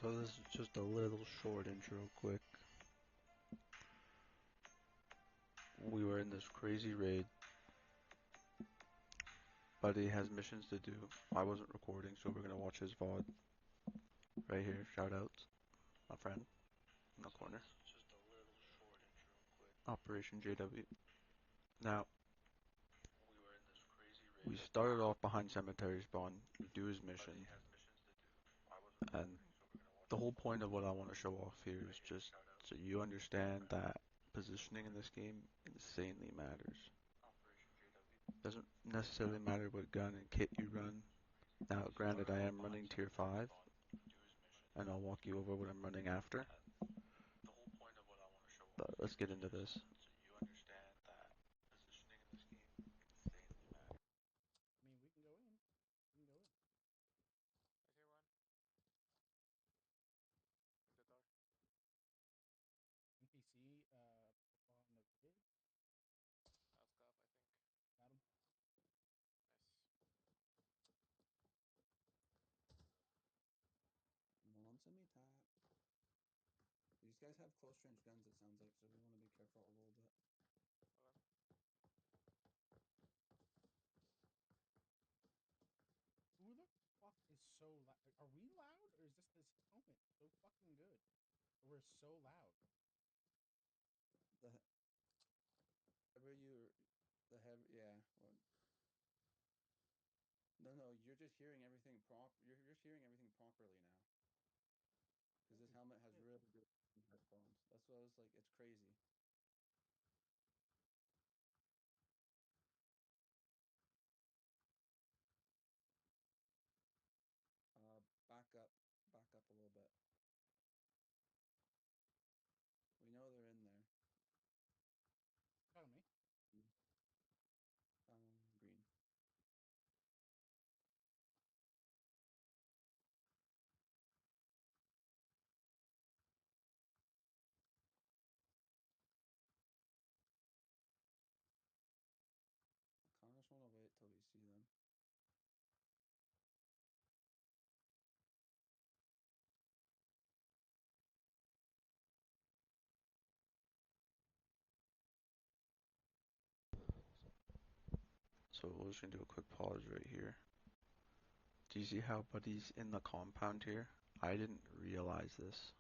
So this is just a little short intro quick. We were in this crazy raid. Buddy has missions to do. I wasn't recording, so we're gonna watch his VOD. Right here, shout outs. My friend in the corner. Operation JW. Now, we started off behind cemetery spawn, do his mission, and the whole point of what I want to show off here is just so you understand that positioning in this game insanely matters. Doesn't necessarily matter what gun and kit you run. Now, granted, I am running tier 5, and I'll walk you over what I'm running after. But let's get into this. I mean, we can go in. We can go in. NPC, on the ridge. Got him. Once in me tap. These guys have close range guns, it sounds like, so we want to be careful a little bit. Who the fuck is so loud? Are we loud, or is this helmet so fucking good? Or we're so loud? Yeah. Well, no, you're just hearing everything You're just hearing everything properly now. Because this helmet has really good headphones. That's what I was like. It's crazy. Back up a little bit. We know they're in there. Tell me. Green. I kind of just want to wait till we see them. So we're just gonna do a quick pause right here. Do you see how Buddy's in the compound here? I didn't realize this.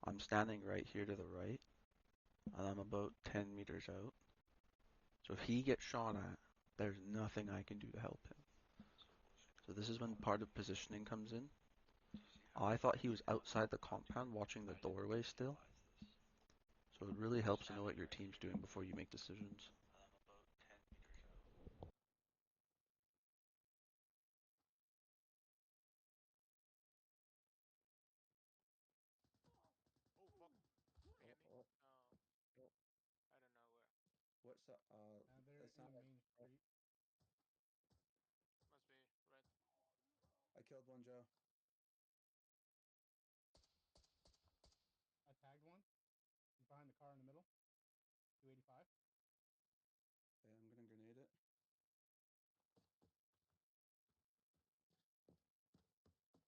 I'm standing right here to the right, and I'm about 10 meters out. So if he gets shot at, there's nothing I can do to help him. So this is when part of positioning comes in. I thought he was outside the compound watching the doorway still. So it really helps to know what your team's doing before you make decisions. Oh fuck! He hit me. Oh. Out of nowhere. What's that? They're in the main street. Must be red. I killed one, Joe. I tagged one. He's behind the car in the middle. 285. Okay, I'm gonna grenade it.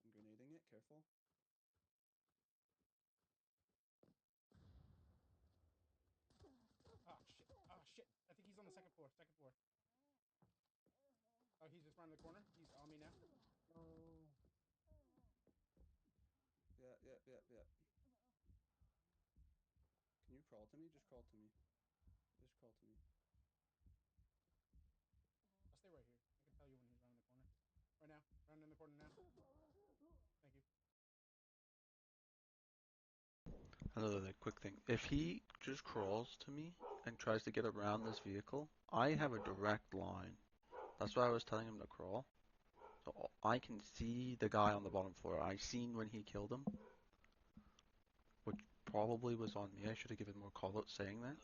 I'm grenading it. Careful. Oh shit! Oh shit! I think he's on the second floor. Second floor. Oh, he's just around the corner. He's on me now. Oh. Yeah. Can you crawl to me? Just crawl to me. Just crawl to me. I'll stay right here. I can tell you when he's around the corner. Right now. Round in the corner now. Thank you. Another quick thing. If he just crawls to me and tries to get around this vehicle, I have a direct line. That's why I was telling him to crawl. So I can see the guy on the bottom floor. I seen when he killed him, which probably was on me. I should have given more call out saying that.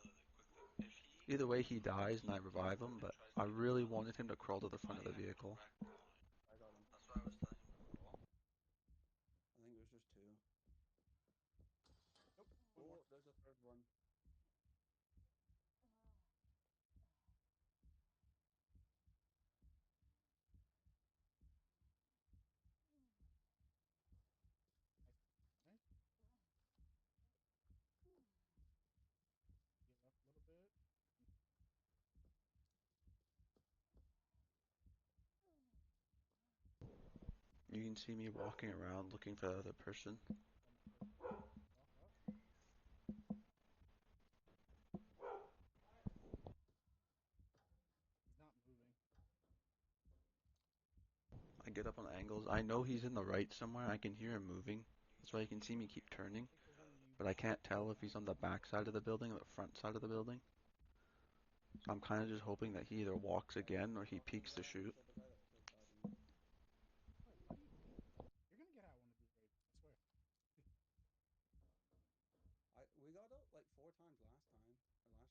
Either way, he dies and I revive him, but I really wanted him to crawl to the front of the vehicle. I got him. I think there's just two. Nope. One more. There's a third one. You can see me walking around looking for the other person. Then shut the fuck up. He's not moving. I get up on angles. I know he's in the right somewhere. I can hear him moving. That's why you can see me keep turning. Take the one you But I shot can't tell if he's on the back side of the building or the front side of the building. So I'm kind of just hoping that he either walks again or he peeks to shoot. So the guy that killed Bobby. Wait, why do you hate me? You're gonna get out one of these raids, I swear. We got out like 4 times last time or last night.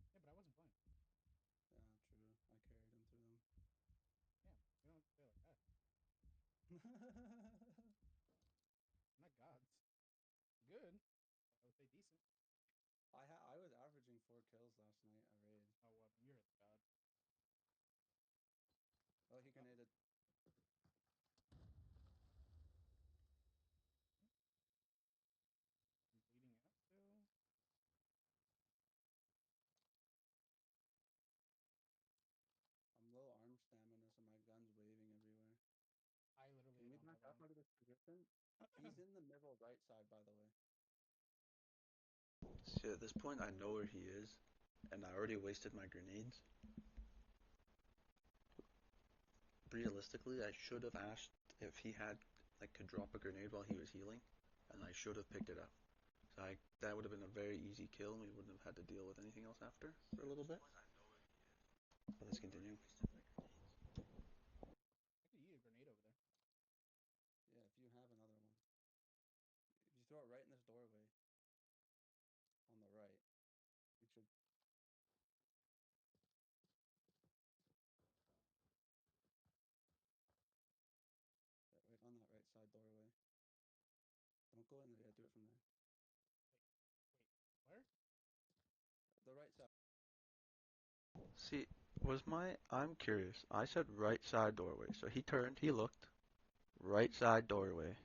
Yeah, but I wasn't playing. Yeah, true. I carried him through them. Yeah, you don't have to say it like that. I'm not gods. Good. I would say decent. I was averaging 4 kills last night at raid. Oh well, then you're a god. Oh, he Oh, grenaded. I'm bleeding out still. I'm low arm stamina, so my gun's waving everywhere. I literally Can we don't back have up out of this position? He's in the middle right side, by the way. See, at this point, I know where he is, and I already wasted my grenades. Realistically, I should have asked if he could drop a grenade while he was healing, and I should have picked it up. So that would have been a very easy kill, and we wouldn't have had to deal with anything else after for a little bit. But let's continue. I could eat a grenade over there. Yeah, if you have another one. If you throw it right in this doorway, on the right, you should. Yeah, right on that right side doorway. Don't go in there yet, do it from there. Wait, where? The right side. See, I'm curious. I said right side doorway, so he turned, he looked, right side doorway.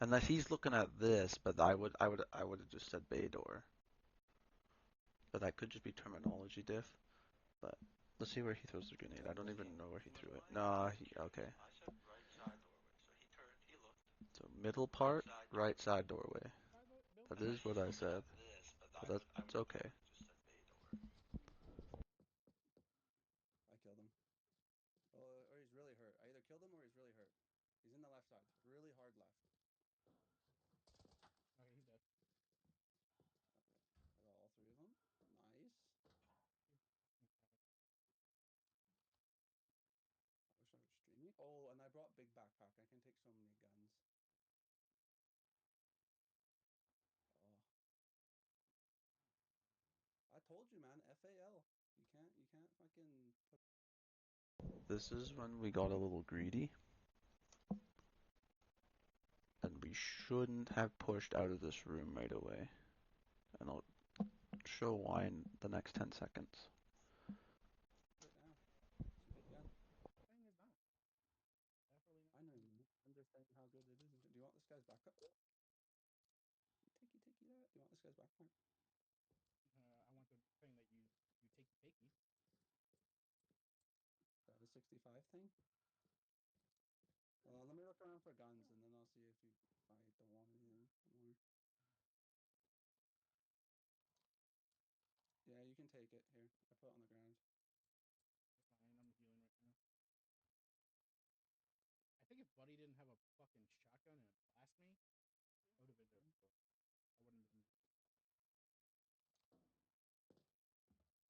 Unless he's looking at this, but I would have just said bay door. But that could just be terminology diff. But let's see where he throws the grenade. I don't even know where he threw it. Nah, okay. So middle part, right side doorway. By the That building? is what I said. But that's okay. I killed him. Oh, or he's really hurt. I either killed him or he's really hurt. He's in the left side. Really hard left. Okay, he's dead. Okay. I got all 3 of them. Nice. I wish I was streaming. Oh, and I brought big backpack. I can take so many guns. Oh. I told you, man. FAL. You can't fucking put. This is when we got a little greedy. And we shouldn't have pushed out of this room right away. And I'll show why in the next 10 seconds. It now. It's a good gun. Saying is not. Definitely not. I know you understand how good it is. Do you want this guy's backpack? Takey that. Do you want this guy's backpack? I want the thing that you takey. Is that a 65 thing? Well, let me look around for guns, and then I'll see if I don't want anything more. Yeah, you can take it. Here, I put it on the ground. It's fine. I'm healing right now. I think if Buddy didn't have a fucking shotgun and blast me, I would have been there before. I wouldn't have been.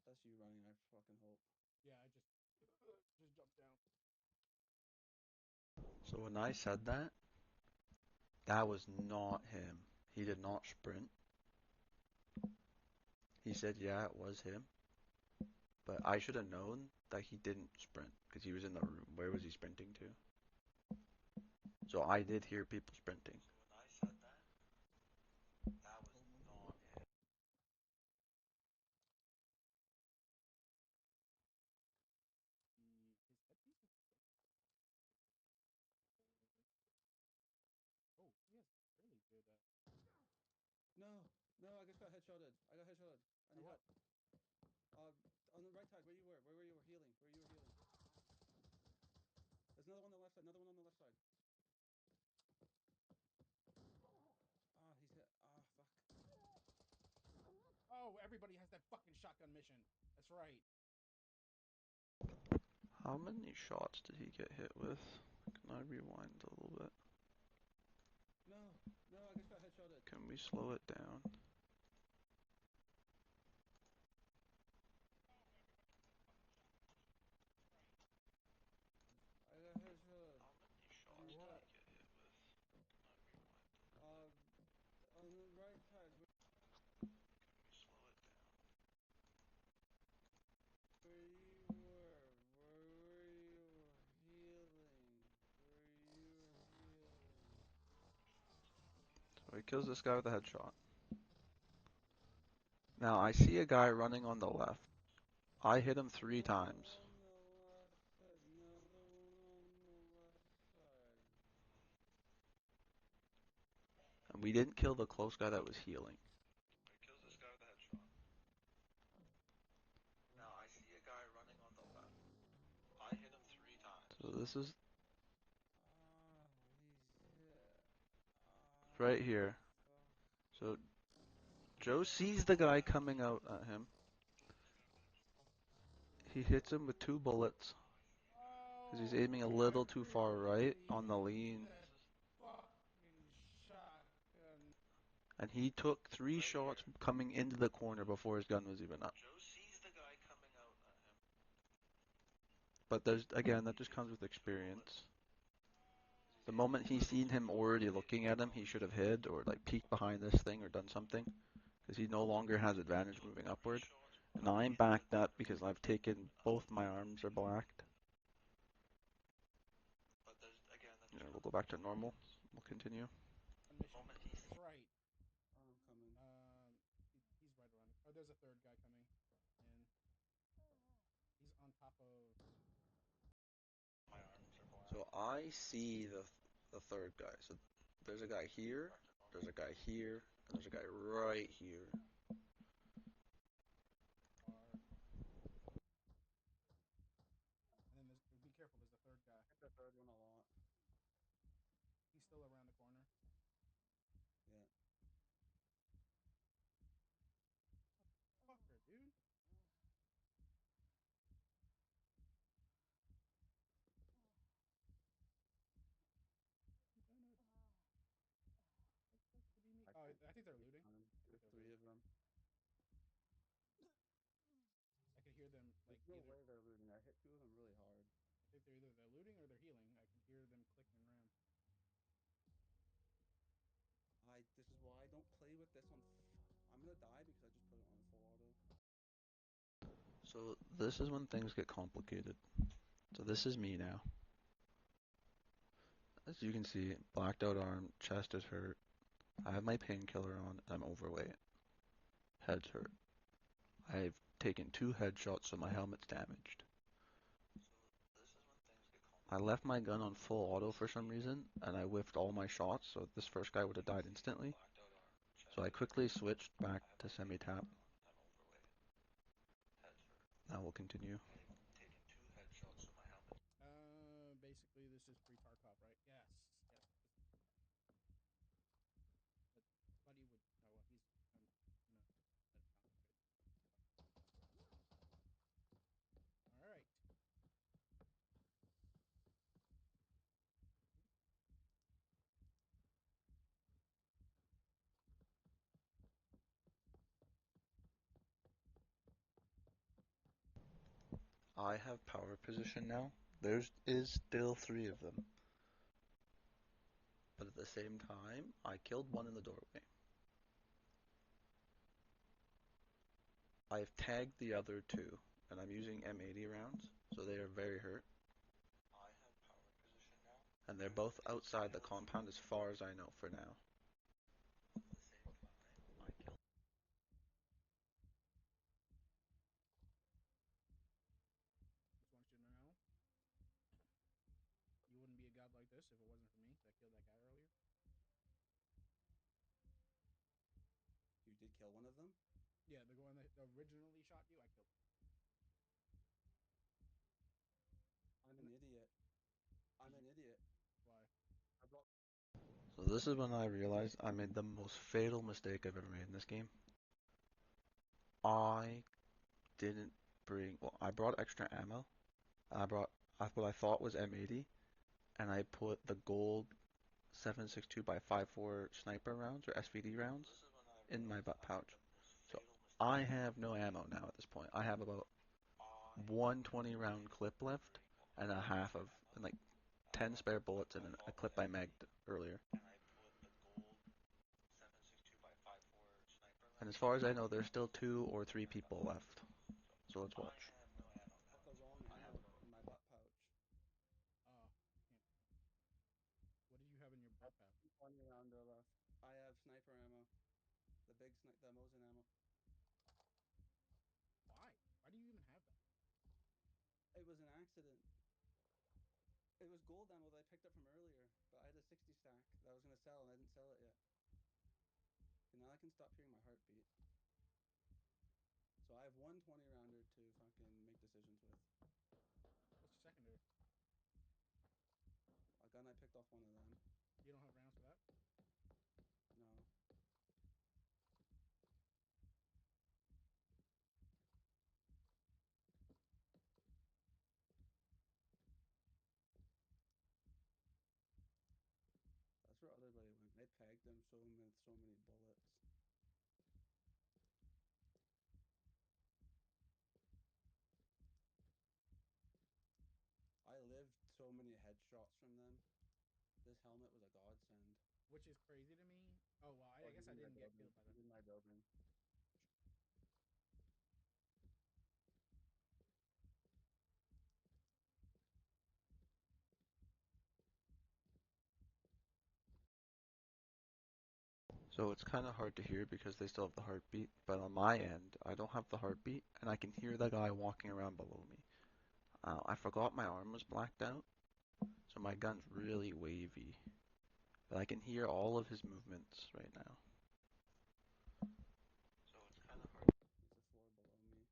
That's you running, I fucking hope. Yeah, I just jumped down. So when I said that, that was not him. He did not sprint. He said, yeah, it was him. But I should have known that he didn't sprint because he was in the room. Where was he sprinting to? So I did hear people sprinting. So when I said that was not him. His headpiece is broken. Oh, he has really good. No, I just got headshotted. I got headshotted. I By need what? help. On the right side, where you were healing. There's another one on the left side. Oh, everybody has that fucking shotgun mission. That's right. How many shots did he get hit with? Can I rewind a little bit? No, no, I just got headshotted. Can we slow it down? I got headshot. How many In the shots did back. he get hit with? Can I rewind? On the right side, Can we slow it down? where you were healing, So he kills this guy with a headshot. Now I see a guy running on the left. I hit him 3 Another times. one on the left side, another one on the left side. And we didn't kill the close guy that was healing. He kills this guy with a headshot. Now I see a guy running on the left. I hit him 3 times. So this is He's right here. fuck. So Joe sees the guy coming out at him. He hits him with 2 bullets because he's Oh, aiming a little too far right on the lean. that fucking shotgun. And he took 3 shots coming into the corner before his gun was even up. Joe sees the guy coming out at him. But there's, again, that just comes with experience. The moment he seen him already looking at him, he should have hid or like peeked behind this thing or done something, because he no longer has advantage moving upward. And I'm backed up because I've taken, both my arms are blacked. Yeah, we'll go back to normal. We'll continue. Mission. That's right. I'm coming. He's right around. Oh, there's a third guy coming in. He's on top of. So I see the third guy. So there's a guy here, there's a guy here, and there's a guy right here. R. And then there's. Be careful. There's the third guy. I hit the third one a lot. He's still around the corner. Yeah. Fucker, dude. I'm gonna. That's to be me. Oh, I think they're looting. I think There's they're 3 looting. of them. I could hear them like There's no either. way they're looting. I hit 2 of them really hard. I think they're looting or they're healing. I can hear them clicking around. This is why I don't play with this on. I'm gonna die because I just put it on full auto. So this is when things get complicated. So this is me now. As you can see, blacked out arm, chest is hurt. I have my painkiller on, and I'm overweight. Head's hurt. I've taken 2 headshots, so my helmet's damaged. I left my gun on full auto for some reason, and I whiffed all my shots, so this first guy would have died instantly. So I quickly switched back to semi-tap. Now we'll continue. Basically, this is pre-Tarkov, right? Yes, yes. But Buddy would. Oh, well, he's. No, that sounds good. All right. I have power position now. There is still 3 of them. But at the same time, I killed one in the doorway. I've tagged the other 2, and I'm using M80 rounds, so they are very hurt. And they're both outside the compound as far as I know for now. Just want you to know, you wouldn't be a god like this if it wasn't for me that killed that guy earlier. You did kill one of them? Yeah, the one that originally shot you, I killed him. I'm an idiot. I'm an idiot. Why? I brought. So this is when I realized I made the most fatal mistake I've ever made in this game. I didn't bring. Well, I brought extra ammo. I brought what I thought was M80, and I put the gold 7.62 by 5.4 sniper rounds or SVD rounds in my butt pouch. So I have no ammo now at this point. I have about one 20 round clip left and a half of and like 10 spare bullets and a clip I magged earlier. And as far as I know, there's still 2 or 3 people left. So let's watch. Put the wrong ammo in my butt pouch. Oh, can't. What did you have in your butt pouch? 20 rounder left. I have sniper ammo. The Mosin ammo. Why? Why do you even have that? It was an accident. It was gold ammo that I picked up from earlier, but I had a 60 stack that I was gonna sell and I didn't sell it yet. And now I can stop hearing my heartbeat. So I have one 20 rounder to fucking make decisions with. What's your secondary? A gun I picked off one of them. You don't have rounds for that? No. That's where other buddy went. I pegged him so many bullets. I lived so many headshots from them. This helmet was a godsend. Which is crazy to me. Oh well, I Oh, guess he's I in my didn't get building. killed by that. He's in my building. So it's kind of hard to hear because they still have the heartbeat, but on my end, I don't have the heartbeat, and I can hear the guy walking around below me. I forgot my arm was blacked out, so my gun's really wavy, but I can hear all of his movements right now. So it's kind of hard. He's a floor below me.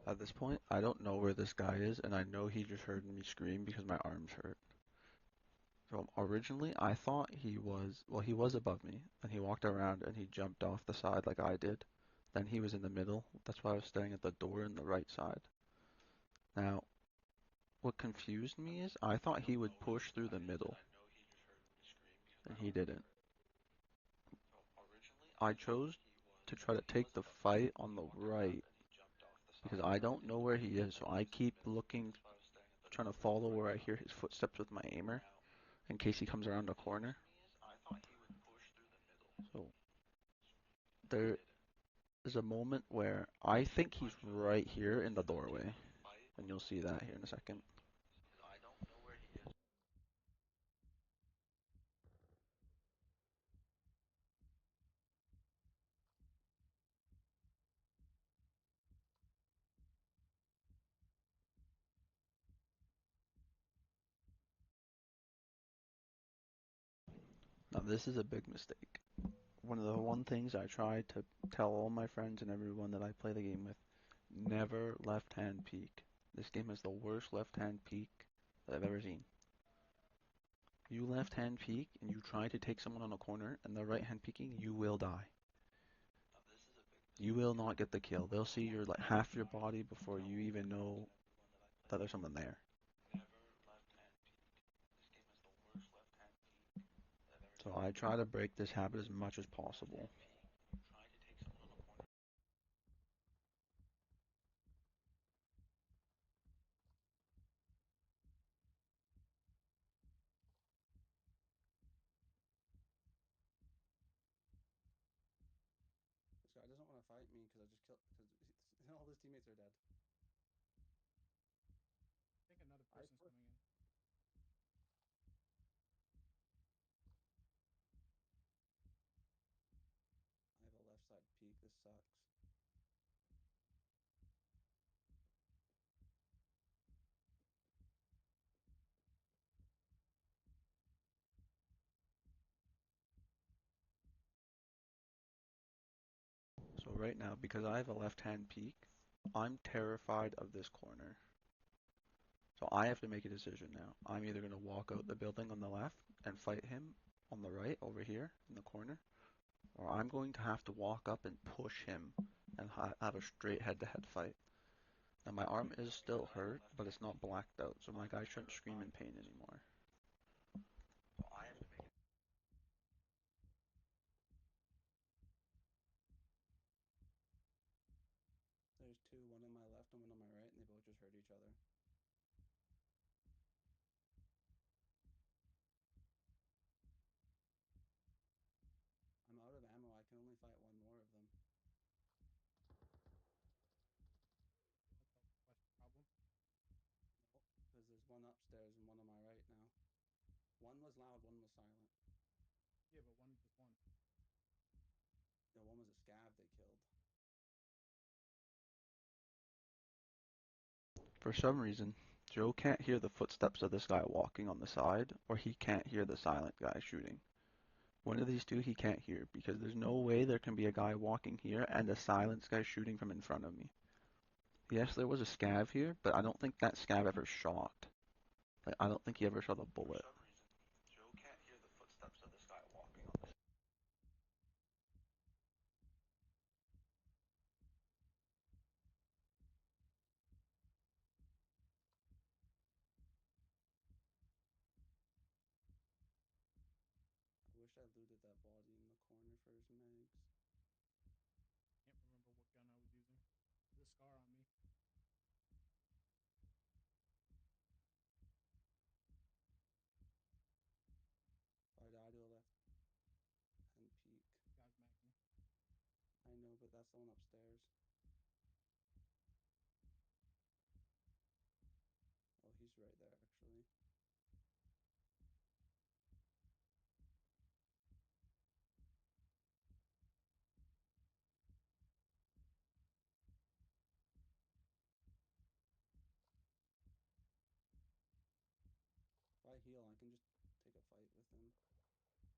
At this point, I don't know where this guy is, and I know he just heard me scream because my arm's hurt. So originally, I thought he was above me, and he walked around and he jumped off the side like I did. Then he was in the middle. That's why I was staring at the door in the right side. Now, what confused me is I thought he would push through the middle, and he didn't. I chose to try to take the fight on the right because I don't know where he is, so I keep looking, trying to follow where I hear his footsteps with my aimer in case he comes around the corner. So there is a moment where I think he's right here in the doorway, and you'll see that here in a second. Now this is a big mistake. One things I try to tell all my friends and everyone that I play the game with, never left-hand peek. This game has the worst left-hand peek that I've ever seen. You left-hand peek and you try to take someone on a corner and they're right-hand peeking, you will die. You will not get the kill. They'll see your like half your body before you even know that there's someone there. So I try to break this habit as much as possible. This guy doesn't want to fight me because I just killed. Because all his teammates are dead. I think another I person's put. coming in. I have a left side peek. This sucks. So right now, because I have a left-hand peek, I'm terrified of this corner. So I have to make a decision now. I'm either going to walk out the building on the left and fight him on the right over here in the corner, or I'm going to have to walk up and push him and have a straight head-to-head fight. Now my arm is still hurt, but it's not blacked out, so my guy shouldn't scream in pain anymore. There's two, one on my left and one on my right, and they both just hurt each other. I'm out of ammo. I can only fight one more of them. That's a problem. No, because there's one upstairs and one on my right now. One was loud, one was silent. Yeah, but one just won. No, one was a scav they killed. For some reason, Joe can't hear the footsteps of this guy walking on the side, or he can't hear the silent guy shooting. One of these two he can't hear, because there's no way there can be a guy walking here and a silent guy shooting from in front of me. Yes, there was a scav here, but I don't think that scav ever shot. Like, I don't think he ever shot a bullet. I wish I looted that body in the corner for his mags. Can't remember what gun I was using. There's a scar on me. Why did I do a left hand peek? Guy's magging me. I know, but that's the one upstairs. Oh, he's right there, actually. If I heal, I can just take a fight with him.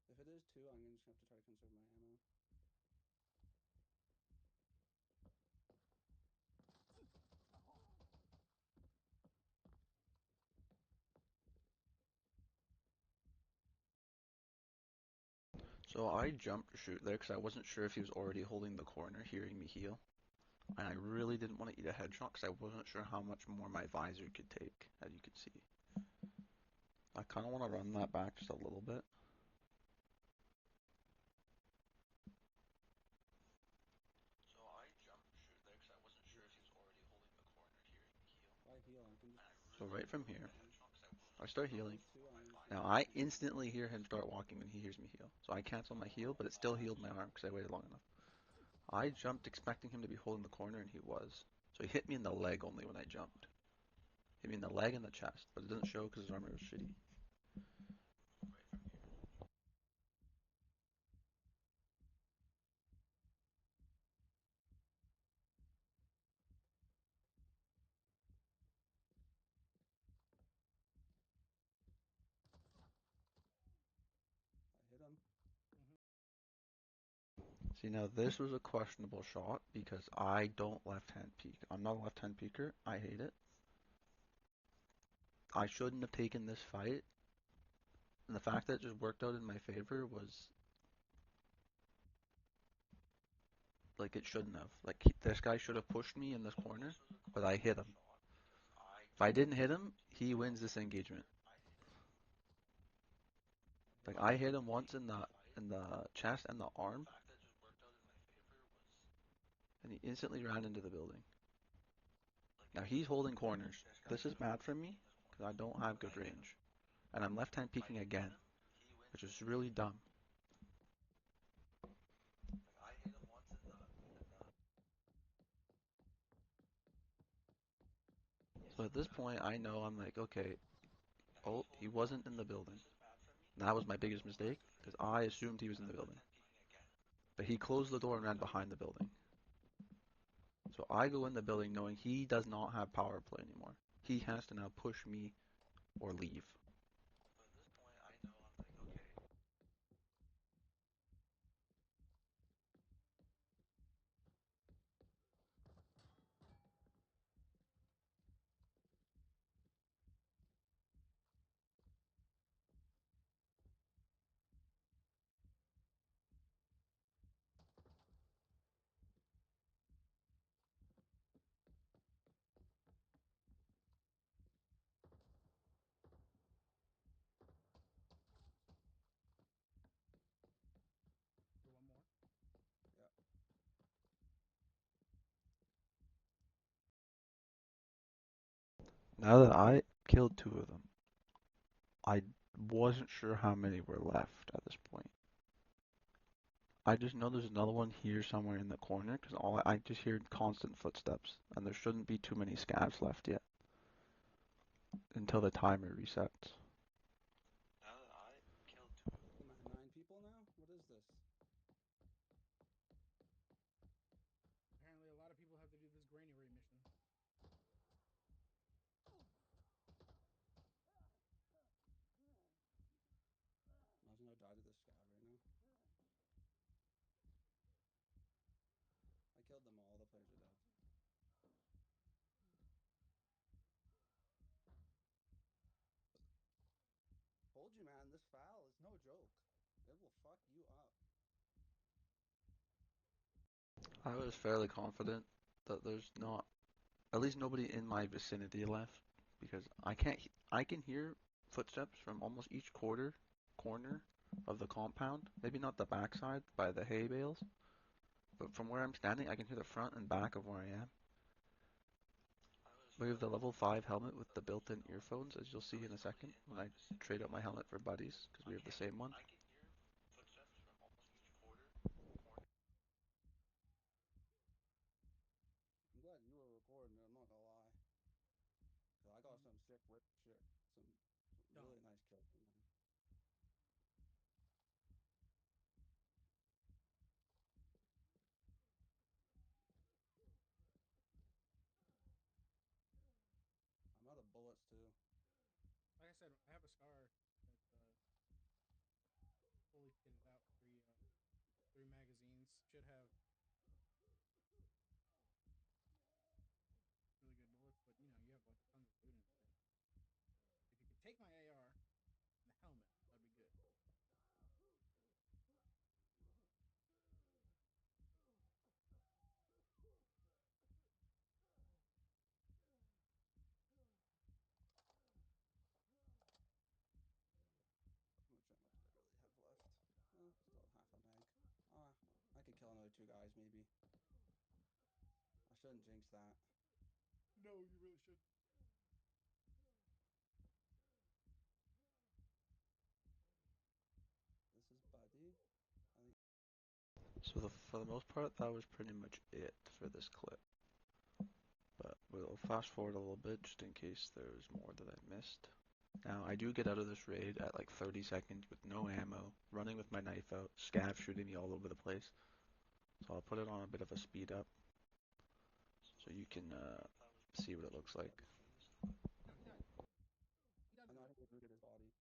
If it is two, I'm just gonna have to try to conserve my ammo. So I jumped to shoot there because I wasn't sure if he was already holding the corner, hearing me heal. And I really didn't want to eat a headshot because I wasn't sure how much more my visor could take, as you can see. I kind of want to run that back just a little bit. If I heal, I can just So right from here, with him. I start If it healing. is two, I'm just Now gonna I conserve my instantly ammo. hear him start walking when he hears me heal. So I cancel my heal, but it still healed my arm because I waited long enough. I jumped expecting him to be holding the corner, and he was. So he hit me in the leg only when I jumped. Hit me in the leg and the chest, but it doesn't show because his armor was shitty. I hit him. See, now this was a questionable shot because I don't left-hand peek. I'm not a left-hand peeker. I hate it. I shouldn't have taken this fight, and the fact that it just worked out in my favor was like it shouldn't have. Like this guy should have pushed me in this corner, but I hit him. If I didn't hit him, he wins this engagement. I hit Like him. I hit him once in the chest and the arm, and he instantly ran into the building. Now he's holding corners. This is bad for me because I don't have good range, and I'm left-hand peeking again, which is really dumb. So at this point, I know I'm like, okay, oh, he wasn't in the building. And that was my biggest mistake because I assumed he was in the building. But he closed the door and ran behind the building. So I go in the building knowing he does not have power play anymore. He has to now push me or leave. Do one more. Yeah. Now that I killed two of them, I wasn't sure how many were left at this point. I just know there's another one here somewhere in the corner because all I just hear constant footsteps, and there shouldn't be too many scabs left yet until the timer resets. Am I 9 people now? What is this? Apparently, a lot of people have to do this granny raid mission. Imagine I died to this scab right now. I killed them all. The players are dead. Told you, man. This foul is no joke. It will fuck you up. I was fairly confident that there's not, at least nobody in my vicinity left, because I can hear footsteps from almost each corner of the compound. Maybe not the backside by the hay bales, but from where I'm standing, I can hear the front and back of where I am. We have the level 5 helmet with the built-in earphones, as you'll see in a second when I trade out my helmet for buddies, because we have the same one. I'm glad you were recording it. I'm not gonna lie. Cause I got some sick whip shit. Some Dumb. really nice kills, man. I'm out of bullets too. Like I said, I have a scar that's fully kitted out. Three magazines. Should have really good bullets, but you have like tons of loot and shit. If you could take my AR and the helmet, that'd be good. How much ammo do I really have left? Still have half a mag. Ah, I could kill another 2 guys maybe. I shouldn't jinx that. No, you really should. This is Buddy. I think So for the most part, that was pretty much it for this clip. But we'll fast forward a little bit just in case there's more that I missed. Now, I do get out of this raid at like 30 seconds with no ammo, running with my knife out, scav shooting me all over the place. So I'll put it on a bit of a speed up so you can see what it looks like. No, he died. He died I know, I before. think they looted his body.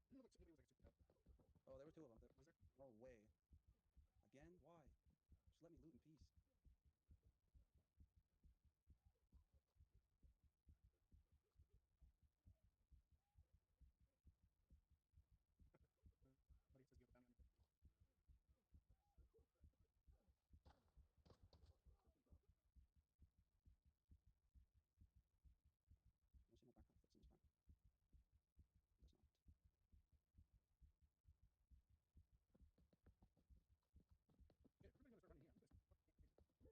Didn't it look like a super cub? Oh, there were two of them. Was there? No way. Again? Why? Just let me loot in peace. Buddy says you have a bounty on your head.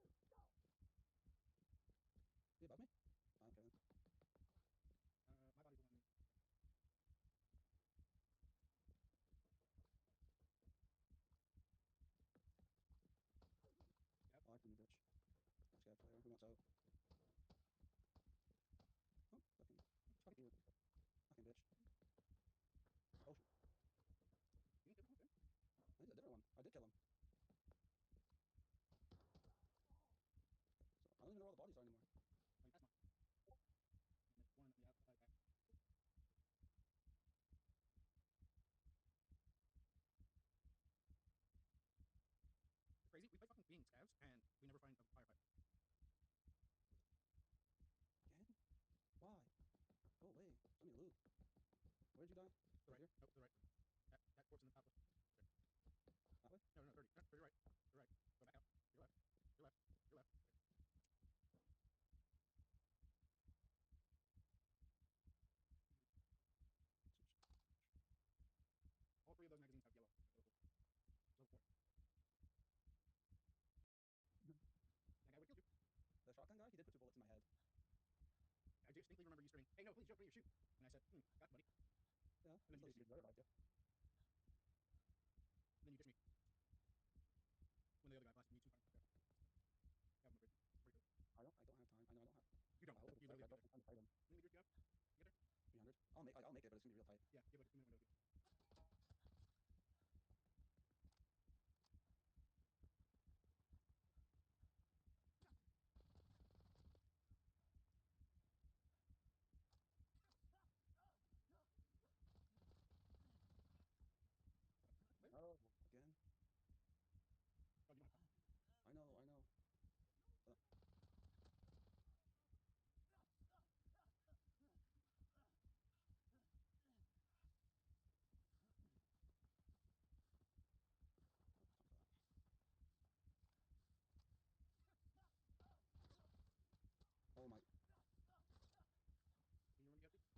I see my backpack. Let's see this back. It does not. Yeah, everybody's gonna start running here. I'm just fucking crazy. Is he above me? I don't care then. My body's the one. Scav. Oh, I can bitch. Scav player. Who wants out? Oh, fucking. Just fucking. You. Fucking bitch. Oh, shoot. You didn't kill him, okay? I think it's a different one. I did kill him. So, I don't even know where all the bodies are anymore. Oh, you passed one. And there's one on the outside back. It's crazy. We play fucking being scavs, and we never find a firefighter. Again? Why? Go away. Let me loot. Where did you die? To the Right right. here? Nope, to the right. That corpse in the top left. There. That way? No, no, 30. No, to your right. To your right. Go back out. Your left. Your left. Your left. There. All three of those magazines have yellow. That's really cool. So four. That guy would kill you. The shotgun guy? He did put two bullets in my head. I distinctly remember you screaming, "Hey, no, please don't shoot!" And I said, "Got you, buddy." Yeah, And then that's you what ditched you me. did. I revived you. And then you ditched me when the other guy blasted me 2 times. Yeah, have him bridge. Pretty cool. I don't have time. I know I don't have. You don't. I hope You I literally have don't to get have time to fight him. there. How many meters do you have? You get there? 300. I'll make it, but it's gonna be real tight. Yeah, you have like a 2-minute window. Where? No, again. Oh, you don't have time. I know, I know. I don't have time for that. Oh my. Can you remember you have to?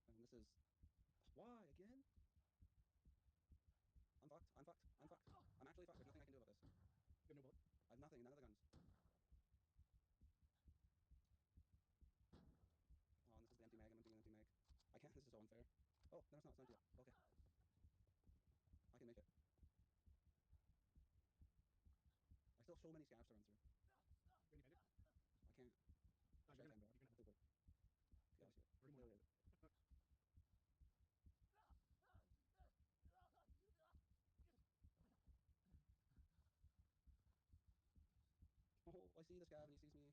And this is. Why again? I'm fucked. I'm fucked. I'm fucked. I'm actually fucked. There's nothing I can do about this. You have no bullets. I have nothing. None of the guns. Oh, and this is the empty mag. I'm emptying an empty mag. I can't. This is so unfair. Oh, no, it's not. It's empty yet. Okay. I can make it. I still have so many scavs to run through. Can you defend it? I can't. No, Should I you're gonna. time back? You're gonna I have think to. it. Yeah, I see it. Three more. There it is. Oh, I see the scav and he sees me.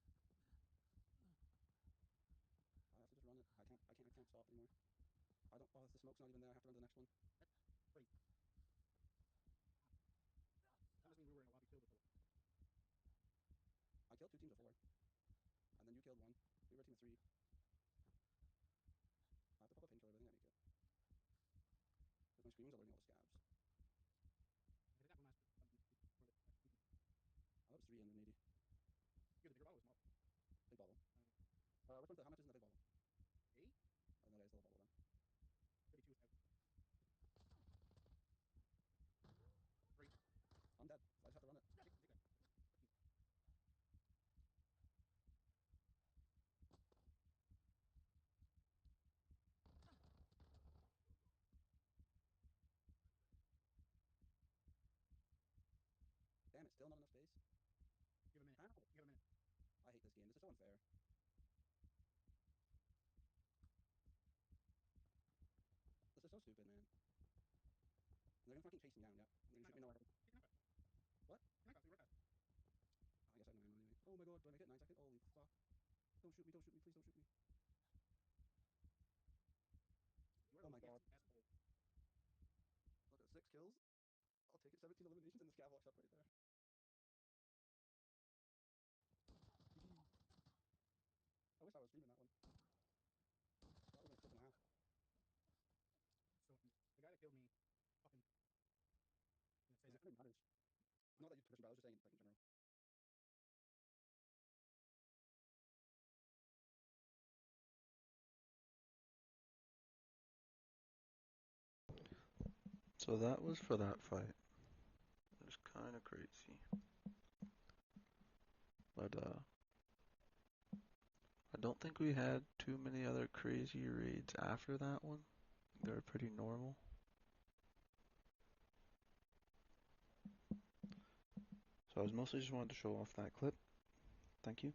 I have to just run it. I can't stop anymore. I don't. Oh, the smoke's not even there. I have to run to the next one. That's crazy. That must mean we were in a lobby filled with solo. I killed two teams of four, and then you killed one. We were a team of three. I have to pop a painkiller, but I think I make it. Because my screaming's alerting all the scavs. I did that one last for the I thought it was three and then 80. you had the bigger bottle or small? Big bottle. Uh, Which one's how much is in the big bottle? 8? Oh, no, that is the little bottle then. 32 scavs. 3. I'm dead. I just have to run it. Yeah, take that. 13. not enough space. Give a minute. How? Give a minute. I hate this game. This is so unfair. This is so stupid, man. They're gonna fucking chase me down, yeah. They're gonna shoot me in the leg. Get knockback. What? Get knockback. You work out. I guess I have 9 anyway. Oh my god, do I make it 9 seconds? Holy fuck. Don't shoot me, don't shoot me, please don't shoot me. You are Oh my OP god. asshole. Look at 6 kills. I'll take it. 17 eliminations and the scav walks up right there. I wish I was streaming that one. That would have been a clip and a half. So the guy that killed me, fucking, gonna say Does it that. really matter? Not that you position, but I was just saying like in general. So that was for that fight. It was kind of crazy. But I don't think we had too many other crazy raids after that one. They were pretty normal. So I was mostly just wanted to show off that clip. Thank you.